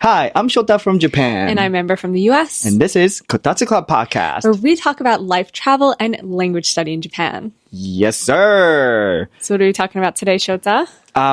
Hi, I'm Shota from Japan. And I'm Amber from the US. And this is Kotatsu Club Podcast, where we talk about life, travel, and language study in Japan. Yes, sir. So what are we talking about today, Shota?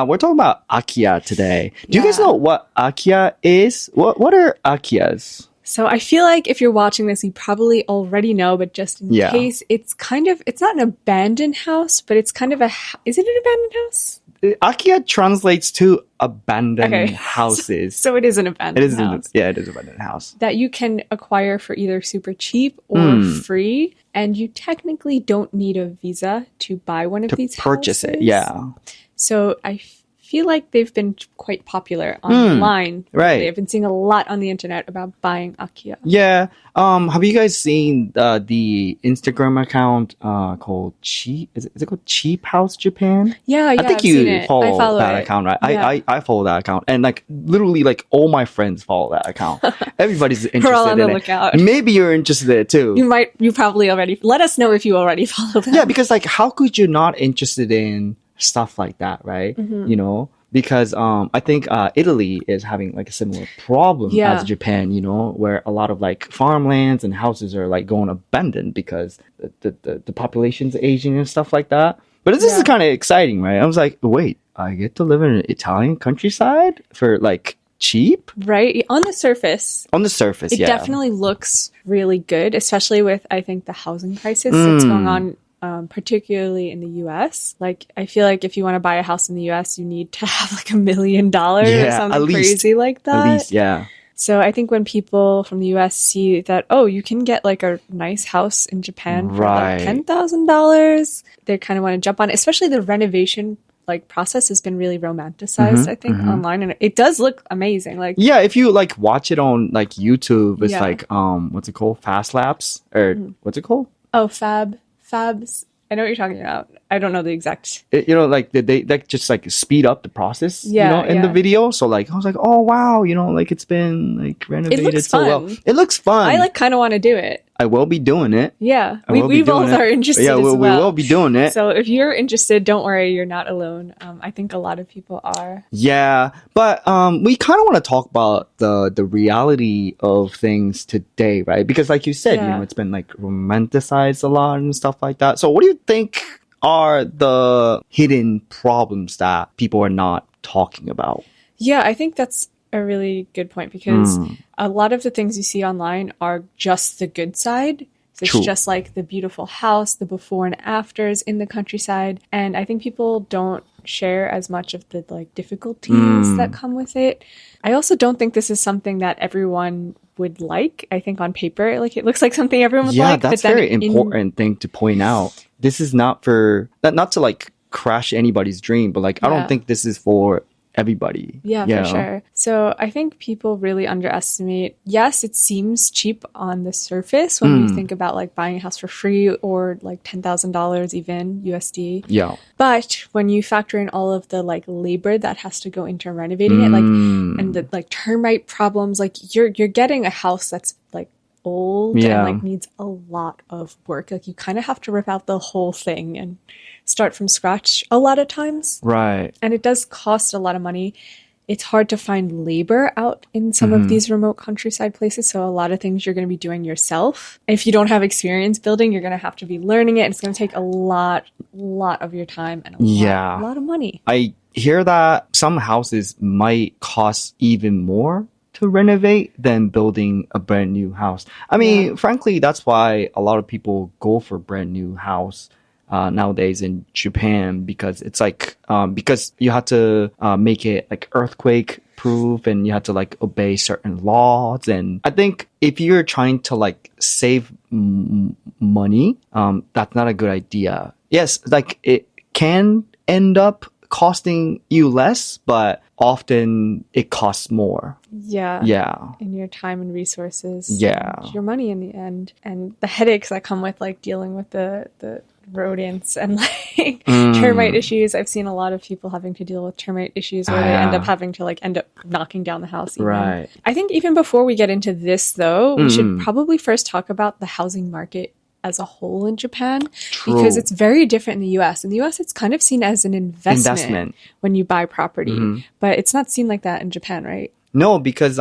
We're talking about Akiya today. Do you guys know what Akiya is? What are Akiyas? So I feel like if you're watching this, you probably already know, but just in case, it's not an abandoned house, but it's kind of is it an abandoned house? Akiya translates to abandoned houses. So it is an abandoned house. Yeah, it is an abandoned house. That you can acquire for either super cheap or free. And you technically don't need a visa to buy one of these houses. To purchase it, yeah. So I feel like they've been quite popular online. Right. I've been seeing a lot on the internet about buying Akiya. Yeah. Have you guys seen the Instagram account called Cheap? Is it called Cheap House Japan? Yeah, I think I've you seen it. follow that account, right? Yeah. I follow that account, and literally all my friends follow that account. Everybody's interested We're all on in the it. lookout. Maybe you're interested in it too. You probably already. Let us know if you already follow them. Yeah, because how could you not interested in stuff like that, right? Mm-hmm. You know. Because I think Italy is having a similar problem as Japan, where a lot of farmlands and houses are going abandoned because the population's aging and stuff like that. But this is kind of exciting, right? I was like, wait, I get to live in an Italian countryside for cheap? Right. On the surface. It definitely looks really good, especially with, I think, the housing crisis that's going on. Particularly in the US. I feel like if you want to buy a house in the US, you need to have $1 million or something crazy like that. At least, yeah. So I think when people from the US see that, you can get a nice house in Japan for $10,000, they kind of want to jump on it. Especially the renovation process has been really romanticized, I think, online, and it does look amazing. If you watch it on YouTube, it's what's it called? Fast Laps? Or what's it called? Oh, Fabs. I know what you're talking about. I don't know the exact. They just speed up the process. In the video. So I was like, oh wow, it's been renovated so well. It looks fun. I kind of want to do it. I will be doing it. Yeah, we both are interested. Yeah, we will be doing it. So if you're interested, don't worry, you're not alone. I think a lot of people are. Yeah, but we kind of want to talk about the reality of things today, right? Because like you said, it's been romanticized a lot and stuff like that. So what do you think are the hidden problems that people are not talking about? Yeah, I think that's a really good point because a lot of the things you see online are just the good side. So it's just the beautiful house, the before and afters in the countryside. And I think people don't share as much of the difficulties that come with it. I also don't think this is something that everyone would like. I think on paper, it looks like something everyone would like. Yeah, that's very important thing to point out. This is not for, not to crash anybody's dream, but I don't think this is for everybody. Yeah, for sure. So I think people really underestimate. Yes, it seems cheap on the surface when you think about buying a house for free or $10,000 even USD. Yeah. But when you factor in all of the labor that has to go into renovating it, and the termite problems, you're getting a house that's old and needs a lot of work. You kind of have to rip out the whole thing and start from scratch a lot of times. Right. And it does cost a lot of money. It's hard to find labor out in some of these remote countryside places. So a lot of things you're going to be doing yourself. If you don't have experience building, you're going to have to be learning it. It's going to take a lot of your time and a lot of money. I hear that some houses might cost even more to renovate than building a brand new house. I mean, frankly, that's why a lot of people go for brand new house nowadays in Japan, because it's because you have to make it earthquake proof and you have to obey certain laws. And I think if you're trying to save money, that's not a good idea. Yes, it can end up costing you less, but often it costs more. Yeah. In your time and resources. Yeah. And your money in the end. And the headaches that come with dealing with the rodents and termite issues. I've seen a lot of people having to deal with termite issues where they end up having to end up knocking down the house. Even. Right. I think even before we get into this though, we should probably first talk about the housing market as a whole in Japan. True. Because it's very different in the US. In the US, it's kind of seen as an investment. When you buy property. But it's not seen like that in Japan, right? No, because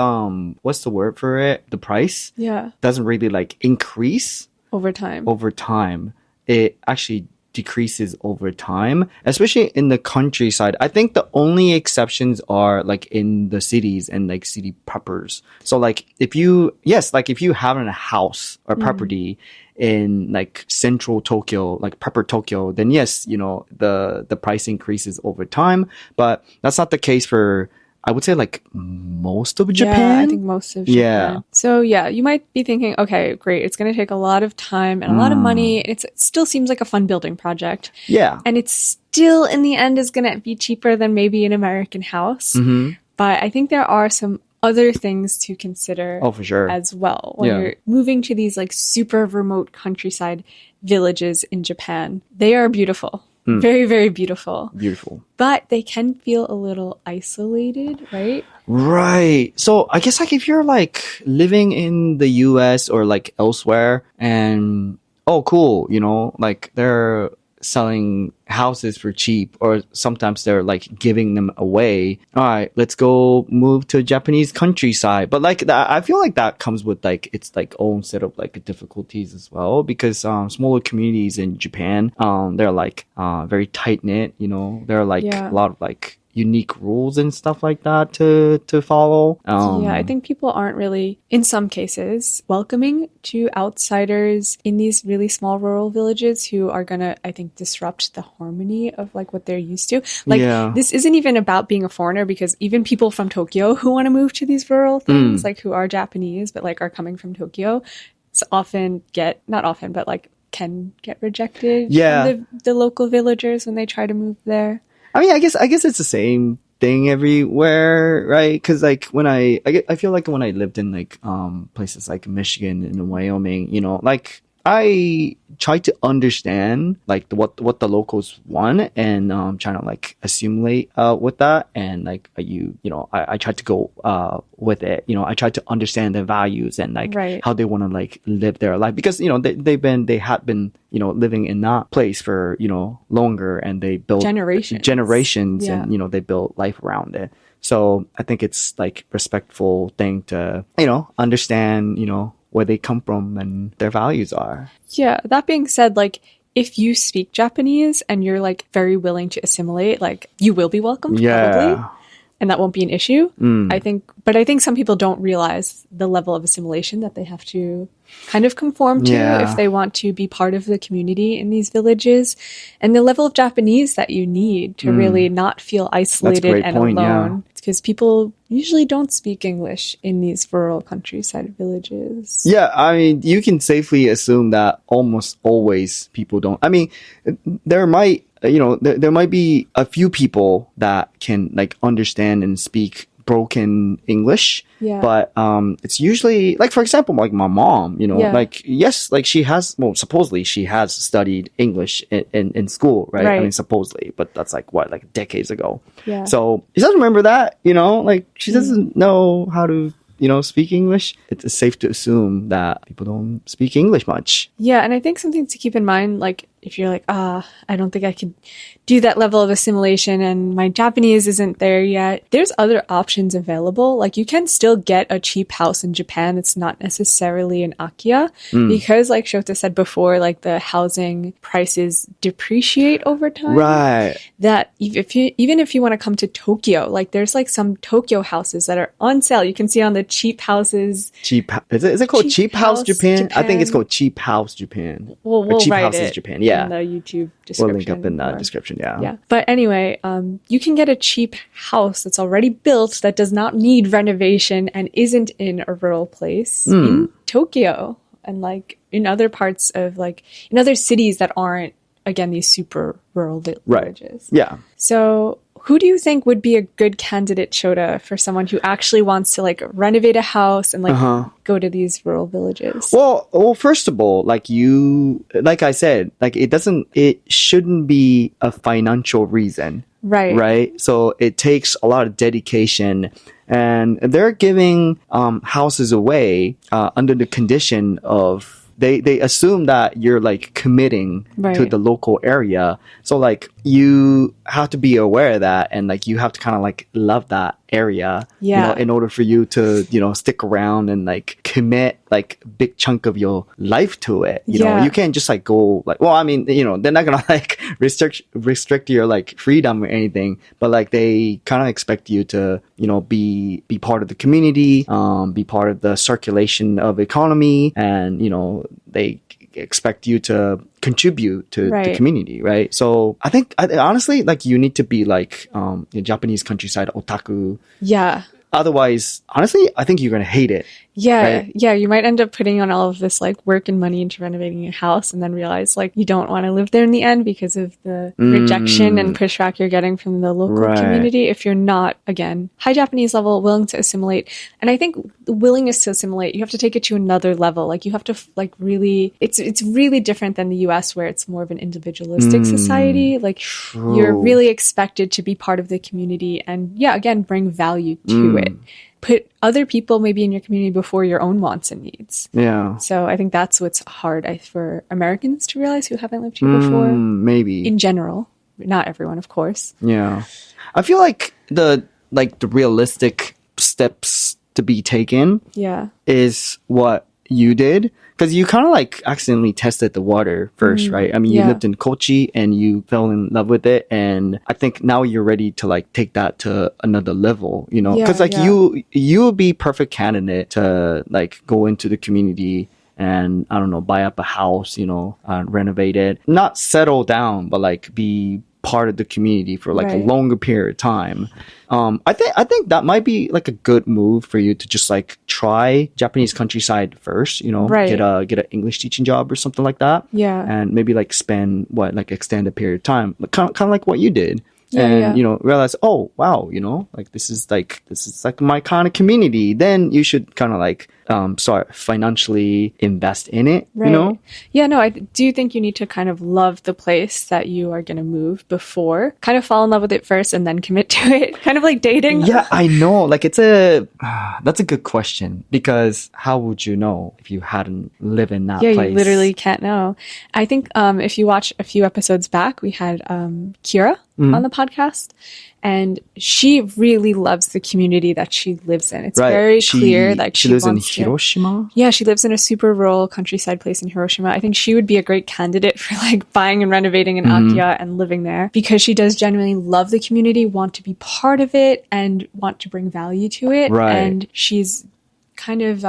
what's the word for it? The price doesn't really like increase over time. Over time, it actually decreases over time, especially in the countryside. I think the only exceptions are like in the cities and like city preppers. So like if you have a house or property in like central Tokyo, like prepper Tokyo, then yes, you know, the price increases over time, but that's not the case for, I would say, like most of Japan. Yeah, I think most of Japan. So yeah, you might be thinking, okay, great, it's going to take a lot of time and a lot of money. And it still seems like a fun building project. Yeah. And it's still, in the end, is going to be cheaper than maybe an American house. But I think there are some other things to consider for sure. as well. When you're moving to these like super remote countryside villages in Japan, they are beautiful. Very, very beautiful. Beautiful. But they can feel a little isolated, right? Right. So I guess like if you're like living in the US or like elsewhere and, oh, cool, you know, like they're selling houses for cheap, or sometimes they're like giving them away. All right, let's go move to a Japanese countryside. But like I feel like that comes with like its like own set of like difficulties as well, because smaller communities in Japan, they're like very tight knit. You know, there are like a lot of like unique rules and stuff like that to follow. I think people aren't really, in some cases, welcoming to outsiders in these really small rural villages who are gonna, I think, disrupt the harmony of like what they're used to. Like this isn't even about being a foreigner, because even people from Tokyo who want to move to these rural things, like who are Japanese but like are coming from Tokyo, often not often, but like can get rejected from the local villagers when they try to move there. I mean, I guess it's the same thing everywhere, right? Because like when I feel like when I lived in like places like Michigan and Wyoming, you know, like I try to understand like what the locals want, and trying to like assimilate with that, and like I try to go with it. You know, I try to understand their values and like how they want to like live their life, because you know they had been you know living in that place for you know longer, and they built generations and you know they built life around it. So I think it's like respectful thing to you know understand you know where they come from and their values are. Yeah, that being said, like if you speak Japanese and you're like very willing to assimilate, like you will be welcomed probably, and that won't be an issue. I think some people don't realize the level of assimilation that they have to kind of conform to if they want to be part of the community in these villages, and the level of Japanese that you need to really not feel isolated and alone. Because people usually don't speak English in these rural countryside villages. Yeah, I mean, you can safely assume that almost always people don't. I mean, there might be a few people that can like understand and speak broken English, but it's usually like, for example, like my mom, you know, like yes, like she has, well, supposedly she has studied English in school, right? I mean, supposedly, but that's like what, like decades ago. So she doesn't remember that, you know, like she doesn't know how to you know, speak English. It's safe to assume that people don't speak English much. Yeah, and I think something to keep in mind, like if you're like, I don't think I could do that level of assimilation and my Japanese isn't there yet, there's other options available. Like you can still get a cheap house in Japan that's not necessarily an Akiya, because like Shota said before, like the housing prices depreciate over time. Right. That even if you want to come to Tokyo, like there's like some Tokyo houses that are on sale. You can see on the cheap houses. Is it called Cheap House Japan? I think it's called Cheap House Japan. We'll Cheap write Houses it Japan. Yeah. in the YouTube description. We'll link up in the description. Yeah. But anyway, you can get a cheap house that's already built that does not need renovation and isn't in a rural place in Tokyo and like in other parts of like in other cities that aren't, again, these super rural villages. Right. Yeah. So who do you think would be a good candidate, Shota, for someone who actually wants to like renovate a house and like go to these rural villages? Well, first of all, like I said, like it shouldn't be a financial reason. Right. Right. So it takes a lot of dedication, and they're giving houses away under the condition of they assume that you're like committing to the local area. So like you have to be aware of that, and like you have to kind of like love that area, Yeah. in order for you to, stick around and like commit like big chunk of your life to it. You can't just like go like, well, I mean, they're not gonna like restrict your like freedom or anything, but like they kind of expect you to, be part of the community, be part of the circulation of economy, and, they expect you to contribute to the community, right? So I think honestly, like you need to be like Japanese countryside otaku. Yeah. Otherwise, honestly, I think you're gonna hate it. Yeah, right? yeah. You might end up putting on all of this like work and money into renovating a house, and then realize like you don't want to live there in the end because of the rejection and pushback you're getting from the local community. If you're not, again, high Japanese level, willing to assimilate, and I think the willingness to assimilate, you have to take it to another level. Like you have to like really, it's really different than the U.S. where it's more of an individualistic society. Like you're really expected to be part of the community, and again, bring value to it. Put other people maybe in your community before your own wants and needs. Yeah. So I think that's what's hard for Americans to realize who haven't lived here before. Maybe. In general. Not everyone, of course. Yeah. I feel like the realistic steps to be taken is what you did. Because you kind of like accidentally tested the water first, right? I mean, you lived in Kochi and you fell in love with it. And I think now you're ready to like take that to another level, Because you would be perfect candidate to like go into the community and, I don't know, buy up a house, renovate it. Not settle down, but like be part of the community for like a longer period of time. I think that might be like a good move for you to just like try Japanese countryside first, get an English teaching job or something like that. Yeah. And maybe like spend extended period of time, kind of like what you did. Realize, oh wow, like this is like my kind of community. Then you should kind of like start financially invest in it. Yeah, no, I do think you need to kind of love the place that you are going to move before, kind of fall in love with it first and then commit to it, kind of like dating. Yeah, I know. Like that's a good question, because how would you know if you hadn't lived in that place? Yeah, you literally can't know. I think if you watch a few episodes back, we had Kira on the podcast, and she really loves the community that she lives in. It's very clear that she lives in Hiroshima. Yeah, she lives in a super rural countryside place in Hiroshima. I think she would be a great candidate for like buying and renovating an Akiya and living there, because she does genuinely love the community, want to be part of it, and want to bring value to it. And she's kind of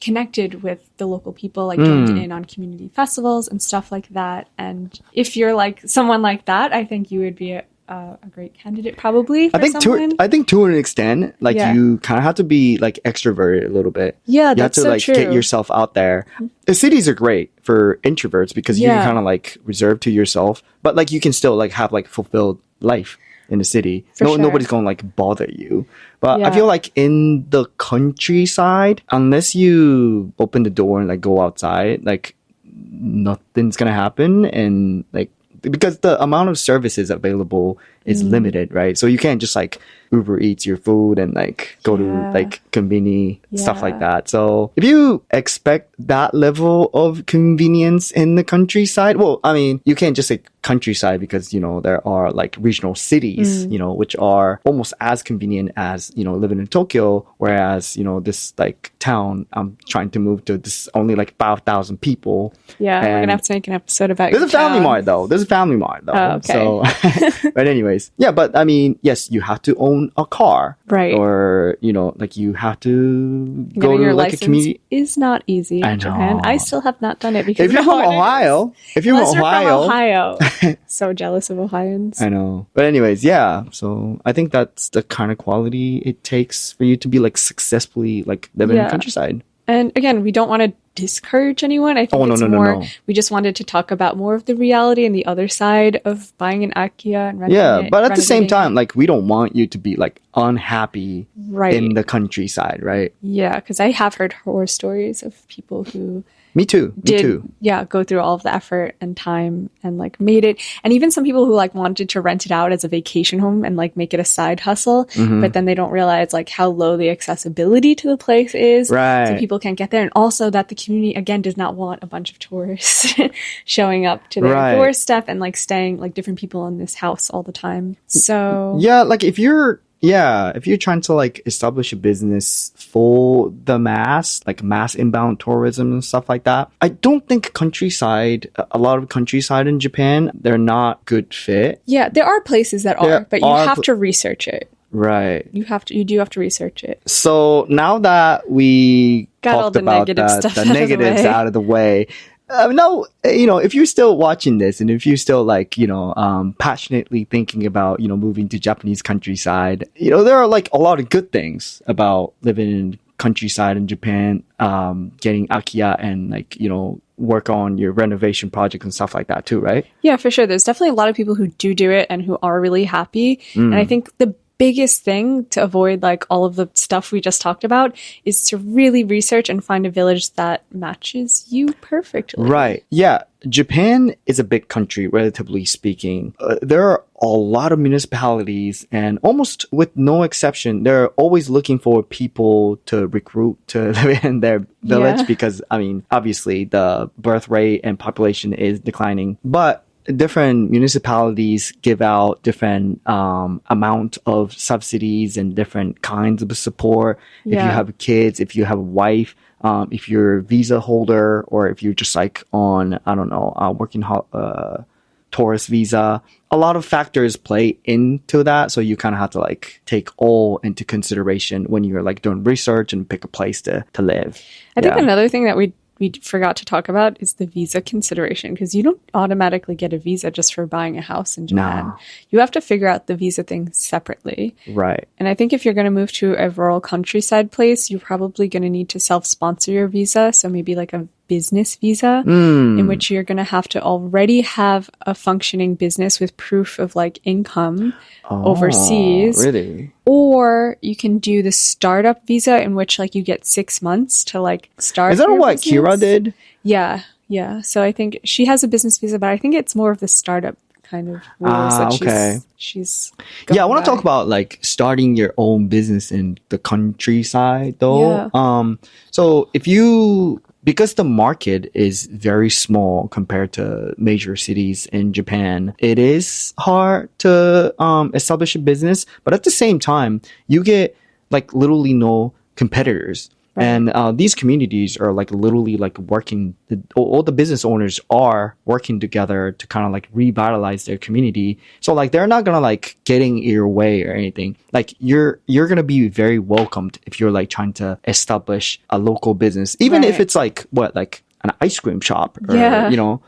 connected with the local people, like joined in on community festivals and stuff like that. And if you're like someone like that, I think you would be a great candidate probably for someone. I think to an extent, like you kind of have to be like extroverted a little bit. Yeah, you have to like get yourself out there. The cities are great for introverts because you can kind of like reserve to yourself, but like you can still like have like fulfilled life in the city. Nobody's gonna like bother you. But I feel like in the countryside, unless you open the door and like go outside, like nothing's gonna happen. And like, because the amount of services available is limited, right? So you can't just like Uber Eats your food and like go to like conveni stuff like that. So if you expect that level of convenience in the countryside, well, I mean, you can't just say countryside because, there are like regional cities, which are almost as convenient as, living in Tokyo. Whereas, this like town I'm trying to move to, this only like 5,000 people. Yeah, we're going to have to make an episode about There's a family mart though. Oh, okay. So, but anyways, but I mean, yes, you have to own a car. Right. Or, like you have to go to like a community. Is not easy in Japan. I still have not done it because if you're from Ohio, from Ohio, so jealous of Ohioans. I know. But anyways, so I think that's the kind of quality it takes for you to be like successfully like living in the countryside. And again, we don't want to discourage anyone. I think no. We just wanted to talk about more of the reality and the other side of buying an Akiya and renting it. But at the same time, like we don't want you to be like unhappy in the countryside, right? Yeah, because I have heard horror stories of people who Me too. Go through all of the effort and time and like made it. And even some people who like wanted to rent it out as a vacation home and like make it a side hustle, but then they don't realize like how low the accessibility to the place is. Right. So people can't get there. And also that the community, again, does not want a bunch of tourists showing up to their doorstep and like staying like different people in this house all the time. So yeah, like if you're Yeah, if you're trying to like establish a business for the mass, like mass inbound tourism and stuff like that, I don't think a lot of countryside in Japan, they're not good fit. Yeah, there are places that are, but you have to research it. Right. You do have to research it. So now that we Got all talked the about negative stuff the out of the negatives way. out of the way, now, if you're still watching this and if you're still like, passionately thinking about, moving to Japanese countryside, there are like a lot of good things about living in countryside in Japan, getting Akiya and like, work on your renovation projects and stuff like that too, right? Yeah, for sure. There's definitely a lot of people who do it and who are really happy. And I think the biggest thing to avoid like all of the stuff we just talked about is to really research and find a village that matches you perfectly. Right. Yeah. Japan is a big country, relatively speaking. There are a lot of municipalities, and almost with no exception, they're always looking for people to recruit to live in their village because, obviously the birth rate and population is declining. But different municipalities give out different amount of subsidies and different kinds of support. If you have kids, if you have a wife, if you're a visa holder, or if you're just like on, working tourist visa, a lot of factors play into that. So you kind of have to like take all into consideration when you're like doing research and pick a place to live. I think another thing that we forgot to talk about is the visa consideration, because you don't automatically get a visa just for buying a house in Japan. No. You have to figure out the visa thing separately. Right. And I think if you're going to move to a rural countryside place, you're probably going to need to self-sponsor your visa. So maybe like a business visa in which you're going to have to already have a functioning business with proof of like income overseas. Really? Or you can do the startup visa in which like you get 6 months to like start. Is that your what business. Kira did? Yeah. Yeah. So I think she has a business visa, but I think it's more of the startup kind of rules that she's I want to by. talk about like starting your own business in the countryside though. Yeah. So because the market is very small compared to major cities in Japan, it is hard to establish a business. But at the same time, you get like literally no competitors. Right. And these communities are like literally like working, all the business owners are working together to kind of like revitalize their community. So like they're not gonna like getting in your way or anything. Like you're gonna be very welcomed if you're like trying to establish a local business, even if it's like like an ice cream shop or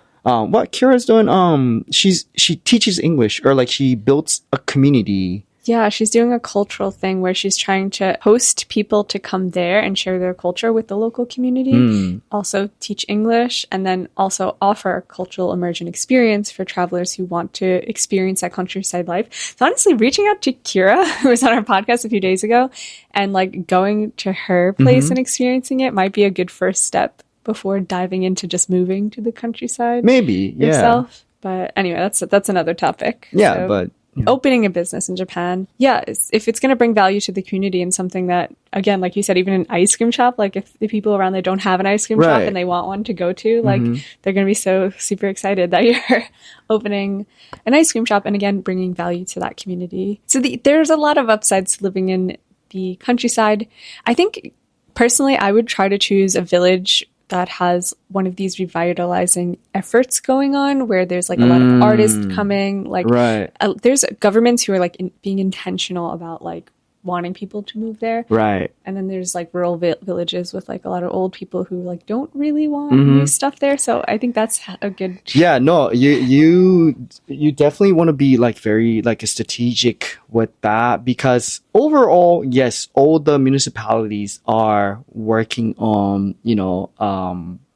what Kira's doing. She teaches English, or like she builds a community. Yeah, she's doing a cultural thing where she's trying to host people to come there and share their culture with the local community. Also teach English, and then also offer a cultural immersion experience for travelers who want to experience that countryside life. So honestly, reaching out to Kira, who was on our podcast a few days ago, and like going to her place and experiencing it might be a good first step before diving into just moving to the countryside. Maybe, yourself. But anyway, that's another topic. Yeah, so. but opening a business in Japan, if it's going to bring value to the community and something that, again, like you said, even an ice cream shop, like if the people around there don't have an ice cream shop and they want one to go to, like they're going to be so super excited that you're opening an ice cream shop and again, bringing value to that community. So there's a lot of upsides to living in the countryside. I think personally, I would try to choose a village that has one of these revitalizing efforts going on, where there's like a lot of artists coming, like there's governments who are like being intentional about like wanting people to move there, right? And then there's like rural villages with like a lot of old people who like don't really want new stuff there. So I think that's a good. Yeah, no, you definitely want to be like very like strategic with that, because overall, yes, all the municipalities are working on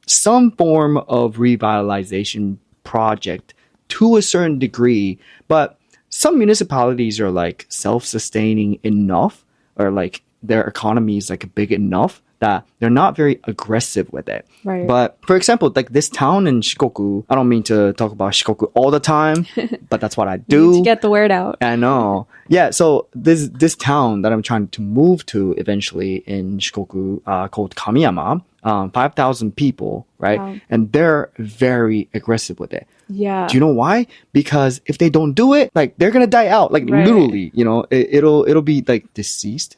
some form of revitalization project to a certain degree, but some municipalities are like self-sustaining enough, or like their economy is like big enough that they're not very aggressive with it. Right. But for example, like this town in Shikoku, I don't mean to talk about Shikoku all the time, but that's what I do. You need to get the word out. I know. Yeah. So this town that I'm trying to move to eventually in Shikoku, called Kamiyama, 5,000 people, right? Wow. And they're very aggressive with it. Yeah. Do you know why? Because if they don't do it, like they're gonna die out, like Right. literally, you know, it'll be like deceased.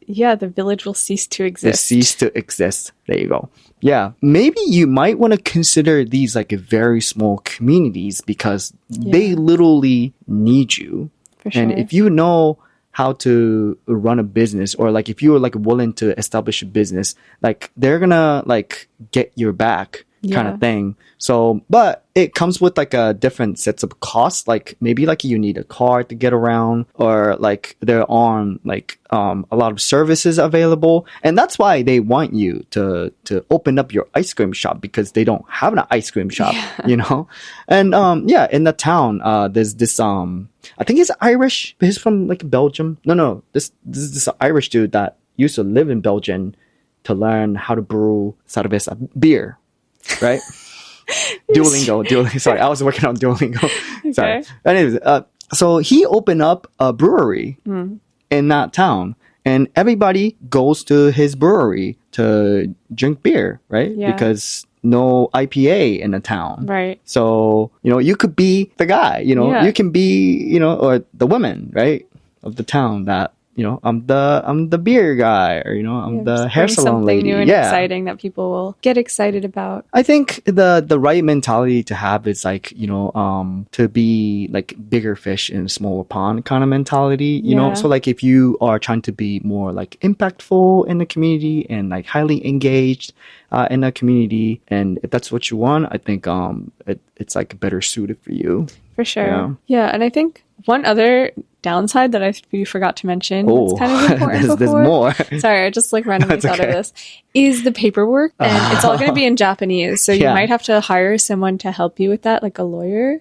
Yeah, the village will cease to exist. Cease to exist. There you go. Yeah, maybe you might want to consider these like a very small communities because they literally need you. For sure. And if you know how to run a business, or like if you're like willing to establish a business, like they're gonna like get your back kind of thing. So, but it comes with like a different sets of costs. Like maybe like you need a car to get around, or like they're on like a lot of services available, and that's why they want you to open up your ice cream shop, because they don't have an ice cream shop, you know. And in the town, there's this I think he's Irish, but he's from like Belgium. No, this is this Irish dude that used to live in Belgium to learn how to brew cerveza, beer. Right? Duolingo. Sorry, I was working on Duolingo. Sorry. Anyways, so he opened up a brewery in that town, and everybody goes to his brewery to drink beer, right? Yeah. Because no IPA in the town. Right. So, you know, you could be the guy, you know, you can be, you know, or the woman, right, of the town that, you know, I'm the beer guy, or, you know, I'm the hair salon lady. Something new and exciting that people will get excited about. I think the right mentality to have is like, you know, to be like bigger fish in a smaller pond kind of mentality, you know? So like if you are trying to be more like impactful in the community and like highly engaged in the community, and if that's what you want, I think it's like better suited for you. For sure. Yeah, and I think one other downside that we forgot to mention, that's kind of important there's more. Sorry, I just like randomly thought of this, is the paperwork, and it's all going to be in Japanese, so you might have to hire someone to help you with that, like a lawyer,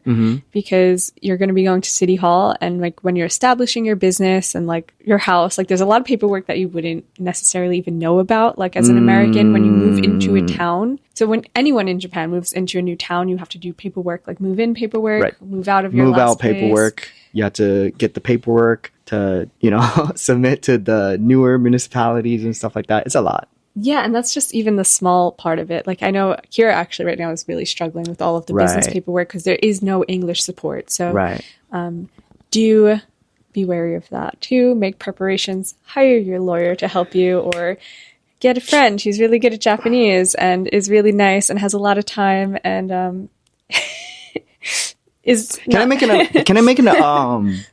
because you're going to be going to City Hall, and like when you're establishing your business and like your house, like there's a lot of paperwork that you wouldn't necessarily even know about, like as an American when you move into a town. So when anyone in Japan moves into a new town, you have to do paperwork, like move in paperwork, move out of your last place. Paperwork. You have to get the paperwork to, you know, submit to the newer municipalities and stuff like that. It's a lot. Yeah, and that's just even the small part of it. Like I know Kira actually right now is really struggling with all of the business paperwork because there is no English support. So do be wary of that too. Make preparations. Hire your lawyer to help you, or get a friend who's really good at Japanese and is really nice and has a lot of time and Can I make an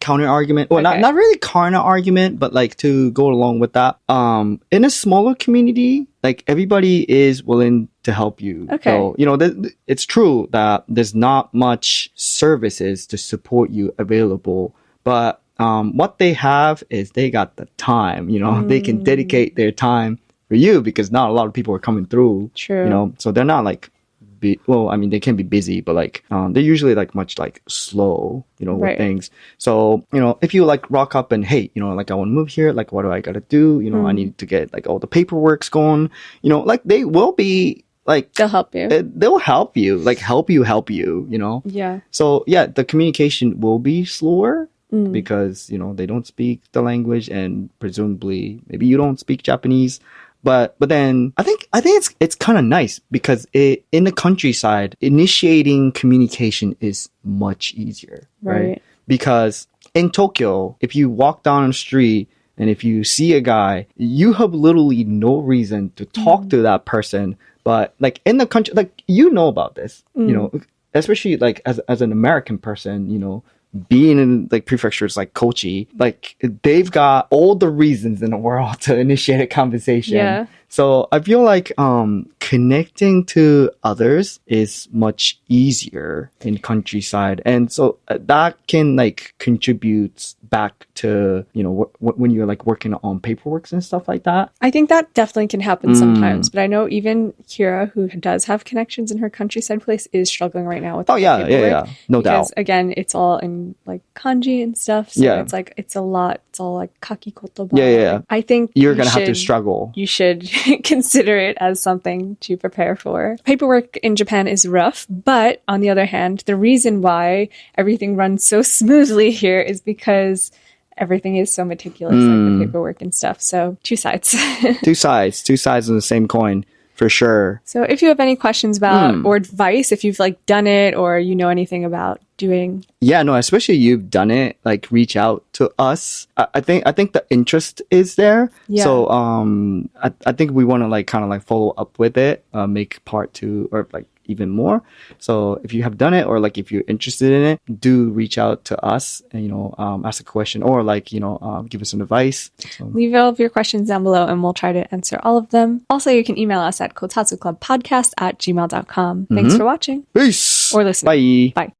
counter argument? Well, not really counter argument, but like to go along with that. In a smaller community, like everybody is willing to help you. Okay. So, you know, it's true that there's not much services to support you available, but what they have is they got the time, you know, they can dedicate their time for you because not a lot of people are coming through. True. You know, so they're not like, well, I mean, they can be busy, but like, they're usually like much like slow, you know, with things. So, you know, if you like rock up and, hey, you know, like I want to move here, like what do I got to do? You know, I need to get like all the paperwork's going, you know, like they will be like, they'll help you. They'll help you, like help you, you know? Yeah. So yeah, the communication will be slower because, you know, they don't speak the language and presumably maybe you don't speak Japanese. But then I think it's kind of nice because in the countryside, initiating communication is much easier, right? Because in Tokyo, if you walk down the street and if you see a guy, you have literally no reason to talk to that person. But like in the country, like you know about this, you know, especially like as an American person, you know, being in like prefectures like Kochi, like they've got all the reasons in the world to initiate a conversation. Yeah. So I feel like connecting to others is much easier in countryside, and so that can like contribute back to, you know, when you're like working on paperwork and stuff like that. I think that definitely can happen sometimes, but I know even Kira, who does have connections in her countryside place, is struggling right now with paperwork. No doubt. Because again, it's all in like kanji and stuff, so it's like it's a lot. It's all like kaki kotoba. Yeah. I think you're gonna have to struggle. You should consider it as something to prepare for. Paperwork in Japan is rough, but on the other hand, the reason why everything runs so smoothly here is because everything is so meticulous, like the paperwork and stuff. So two sides. Two sides of the same coin. For sure. So if you have any questions about or advice, if you've like done it or you know anything about doing. Yeah, no, especially you've done it, like reach out to us. I think the interest is there. Yeah. So I think we want to like kind of like follow up with it, make part 2 or like even more. So if you have done it or like if you're interested in it, do reach out to us and, ask a question or like, give us some advice. So. Leave all of your questions down below and we'll try to answer all of them. Also, you can email us at kotatsuklubbpodcast@gmail.com. Thanks for watching. Peace. Or listening. Bye. Bye.